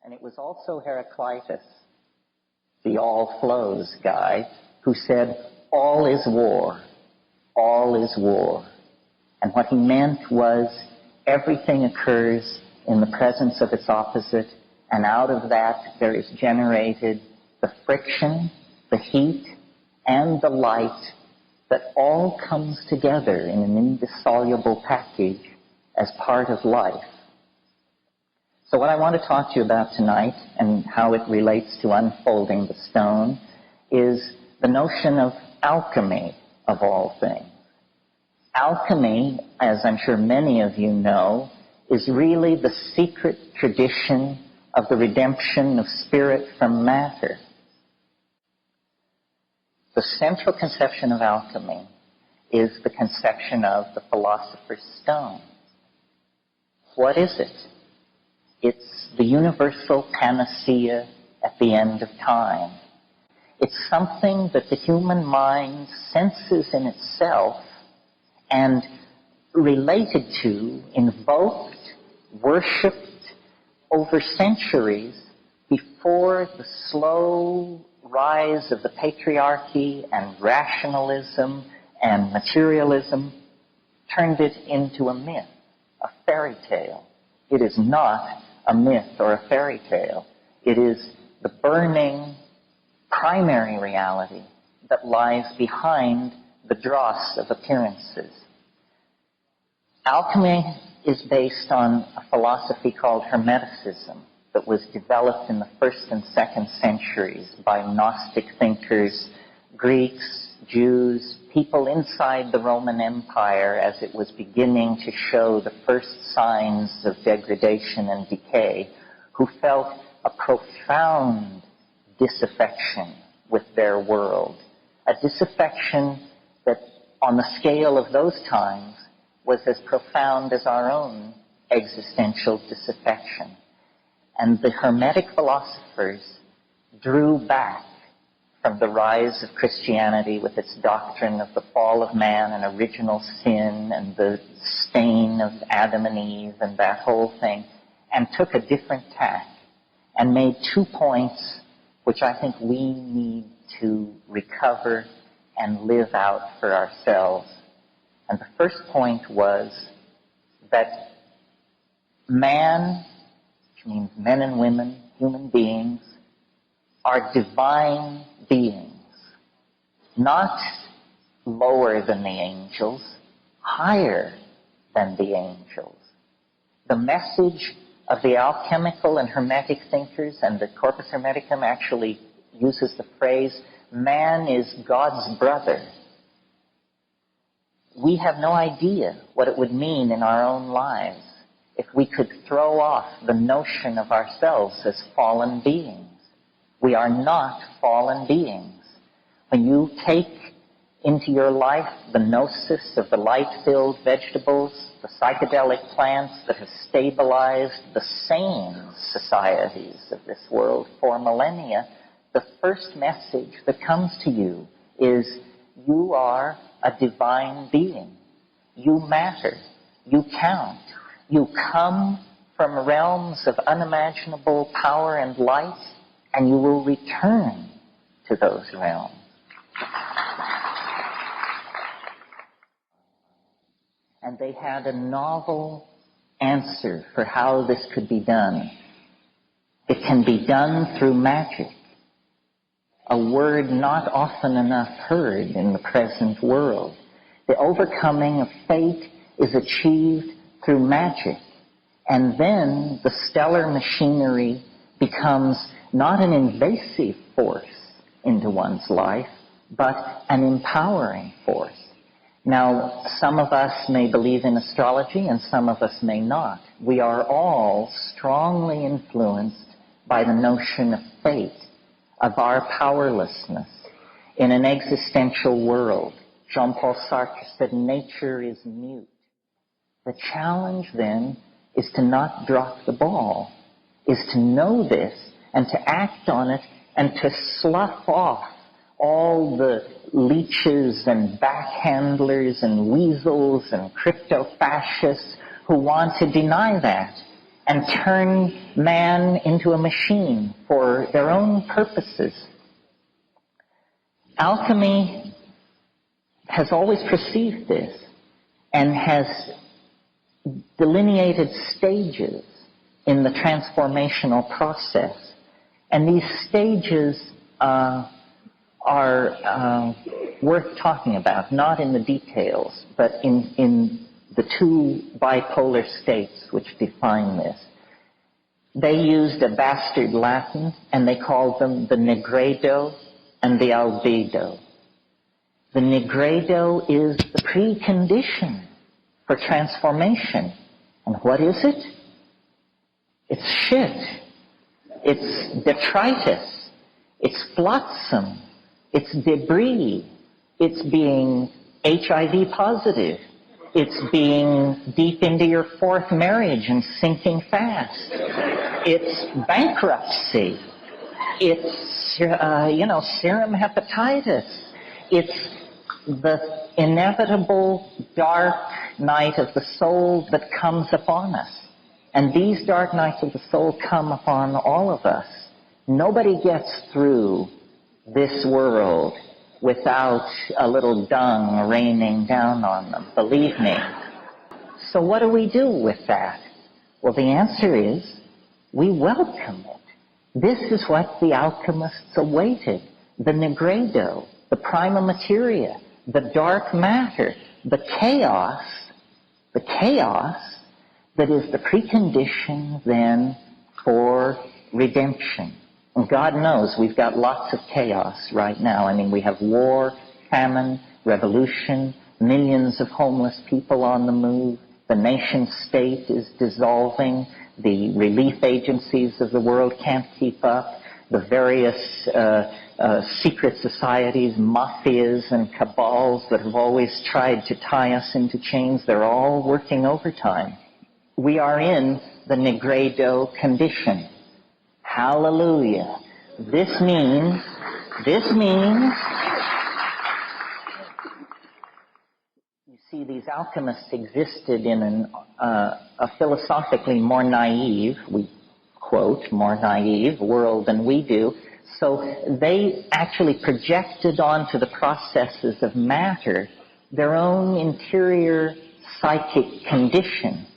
And it was also Heraclitus, the all flows guy, who said, all is war, all is war. And what he meant was everything occurs in the presence of its opposite, and out of that there is generated the friction, the heat, and the light that all comes together in an indissoluble package as part of life. So what I want to talk to you about tonight, and how it relates to unfolding the stone, is the notion of alchemy of all things. Alchemy, as I'm sure many of you know, is really the secret tradition of the redemption of spirit from matter. The central conception of alchemy is the conception of the philosopher's stone. What is it? It's the universal panacea at the end of time. It's something that the human mind senses in itself and related to, invoked, worshipped over centuries before the slow rise of the patriarchy and rationalism and materialism turned it into a myth, a fairy tale. It is not a myth or a fairy tale. It is the burning primary reality that lies behind the dross of appearances. Alchemy is based on a philosophy called Hermeticism that was developed in the 1st and 2nd centuries by Gnostic thinkers, Greeks, Jews, people inside the Roman Empire as it was beginning to show the first signs of degradation and decay, who felt a profound disaffection with their world. A disaffection that, on the scale of those times, was as profound as our own existential disaffection. And the Hermetic philosophers drew back from the rise of Christianity with its doctrine of the fall of man and original sin and the stain of Adam and Eve and that whole thing, and took a different tack and made 2 points which I think we need to recover and live out for ourselves. And the first point was that man, which means men and women, human beings, are divine beings, not lower than the angels, higher than the angels. The message of the alchemical and Hermetic thinkers, and the Corpus Hermeticum actually uses the phrase, man is God's brother. We have no idea what it would mean in our own lives if we could throw off the notion of ourselves as fallen beings. We are not fallen beings. When you take into your life the gnosis of the light-filled vegetables, the psychedelic plants that have stabilized the sane societies of this world for millennia, the first message that comes to you is you are a divine being. You matter. You count. You come from realms of unimaginable power and light, and you will return to those realms. And they had a novel answer for how this could be done. It can be done through magic, a word not often enough heard in the present world. The overcoming of fate is achieved through magic, and then the stellar machinery becomes not an invasive force into one's life, but an empowering force. Now, some of us may believe in astrology and some of us may not. We are all strongly influenced by the notion of fate, of our powerlessness in an existential world. Jean-Paul Sartre said, nature is mute. The challenge then is to not drop the ball, is to know this and to act on it and to slough off all the leeches and backhandlers and weasels and crypto-fascists who want to deny that and turn man into a machine for their own purposes. Alchemy has always perceived this and has delineated stages in the transformational process. And these stages are worth talking about, not in the details, but in the two bipolar states which define this. They used a bastard Latin, and they called them the nigredo and the albedo. The nigredo is the precondition for transformation. And what is it? It's shit. It's detritus. It's flotsam. It's debris. It's being HIV positive. It's being deep into your fourth marriage and sinking fast. It's bankruptcy. It's, serum hepatitis. It's the inevitable dark night of the soul that comes upon us. And these dark nights of the soul come upon all of us. Nobody gets through this world without a little dung raining down on them, believe me. So what do we do with that? Well, the answer is we welcome it. This is what the alchemists awaited. The nigredo, the prima materia, the dark matter, the chaos that is the precondition then for redemption. And God knows we've got lots of chaos right now. I mean, we have war, famine, revolution, millions of homeless people on the move. The nation state is dissolving. The relief agencies of the world can't keep up. The various secret societies, mafias, and cabals that have always tried to tie us into chains, they're all working overtime. We are in the nigredo condition. Hallelujah. This means, you see, these alchemists existed in a philosophically more naive, we quote, more naive world than we do. So they actually projected onto the processes of matter their own interior psychic condition.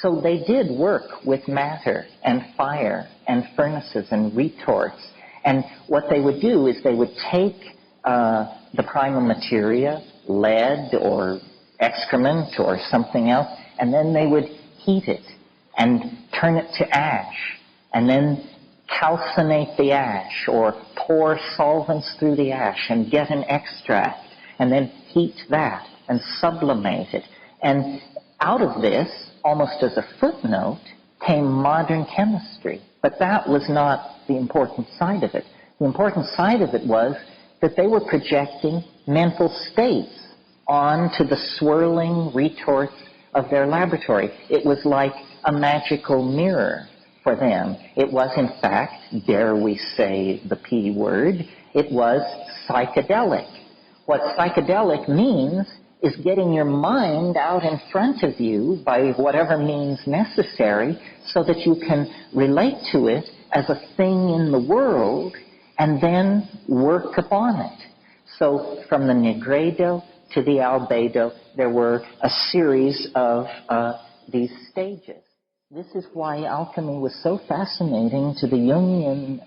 So they did work with matter and fire and furnaces and retorts. And what they would do is they would take the prima materia, lead or excrement or something else, and then they would heat it and turn it to ash, and then calcinate the ash or pour solvents through the ash and get an extract, and then heat that and sublimate it. And out of this, almost as a footnote, came modern chemistry. But that was not the important side of it. The important side of it was that they were projecting mental states onto the swirling retorts of their laboratory. It was like a magical mirror for them. It was, in fact, dare we say the P word, it was psychedelic. What psychedelic means is getting your mind out in front of you by whatever means necessary so that you can relate to it as a thing in the world and then work upon it. So from the nigredo to the albedo, there were a series of these stages. This is why alchemy was so fascinating to the Jungian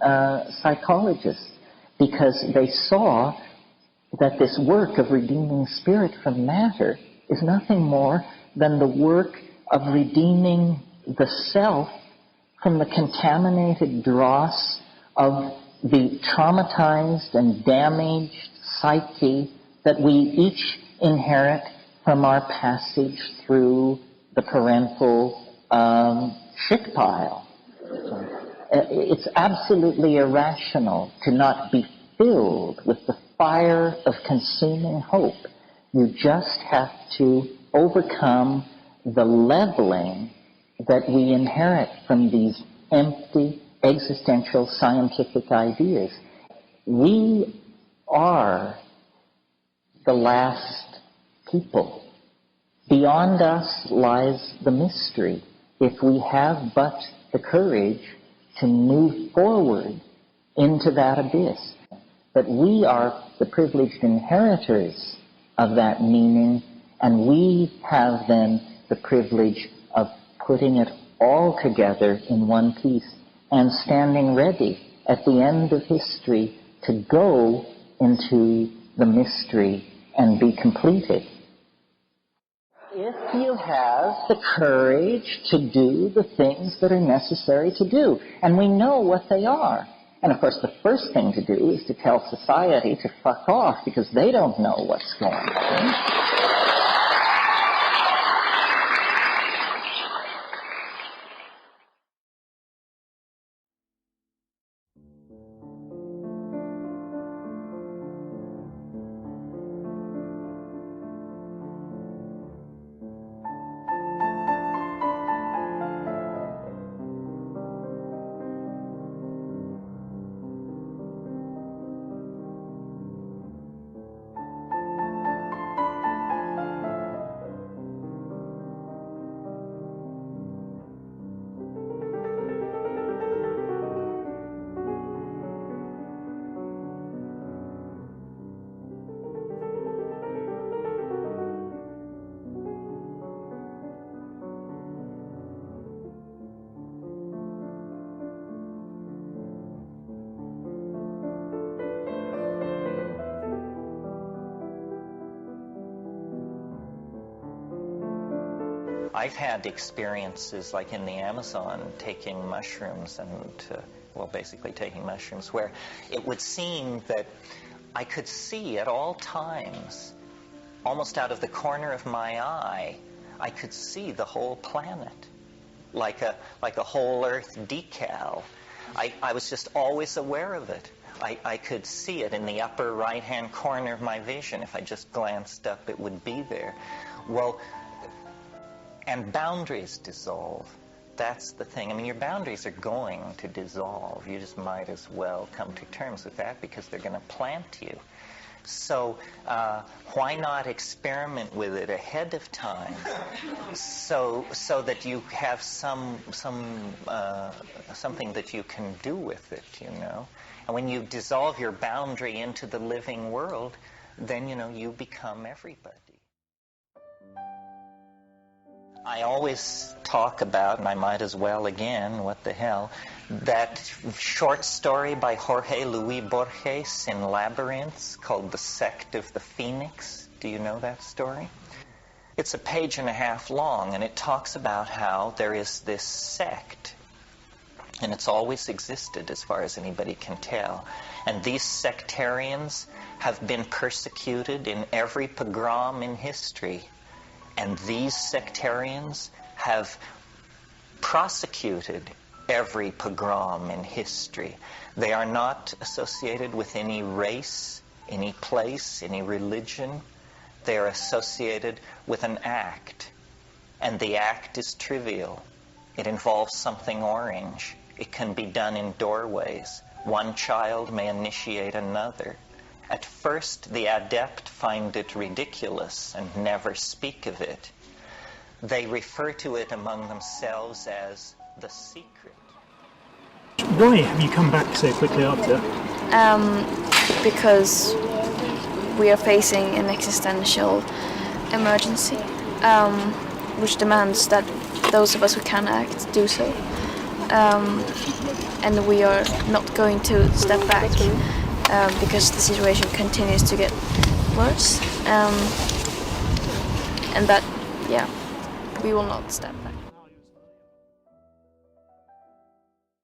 psychologists, because they saw that this work of redeeming spirit from matter is nothing more than the work of redeeming the self from the contaminated dross of the traumatized and damaged psyche that we each inherit from our passage through the parental shit pile. It's absolutely irrational to not be filled with the fire of consuming hope. You just have to overcome the leveling that we inherit from these empty existential scientific ideas. We are the last people. Beyond us lies the mystery. if we have but the courage to move forward into that abyss. But we are the privileged inheritors of that meaning, and we have then the privilege of putting it all together in one piece and standing ready at the end of history to go into the mystery and be completed. If you have the courage to do the things that are necessary to do, and we know what they are. And of course, the first thing to do is to tell society to fuck off, because they don't know what's going on. I've had experiences like in the Amazon taking mushrooms basically taking mushrooms, where it would seem that I could see at all times, almost out of the corner of my eye, I could see the whole planet, like a whole Earth decal. I was just always aware of it. I could see it in the upper right-hand corner of my vision. If I just glanced up, it would be there. Well, and boundaries dissolve. That's the thing. I mean, your boundaries are going to dissolve. You just might as well come to terms with that, because they're going to plant you. So why not experiment with it ahead of time, so that you have something that you can do with it, you know? And when you dissolve your boundary into the living world, then, you know, you become everybody. I always talk about, and I might as well again, what the hell, that short story by Jorge Luis Borges in Labyrinths called The Sect of the Phoenix. Do you know that story? It's a page and a half long, and it talks about how there is this sect, and it's always existed as far as anybody can tell. And these sectarians have been persecuted in every pogrom in history. And these sectarians have prosecuted every pogrom in history. They are not associated with any race, any place, any religion. They are associated with an act. And the act is trivial. It involves something orange. It can be done in doorways. One child may initiate another. At first, the adept find it ridiculous and never speak of it. They refer to it among themselves as the secret. Why have you come back so quickly after? Because we are facing an existential emergency, which demands that those of us who can act do so. And we are not going to step back. Because the situation continues to get worse, and that, yeah, we will not step back.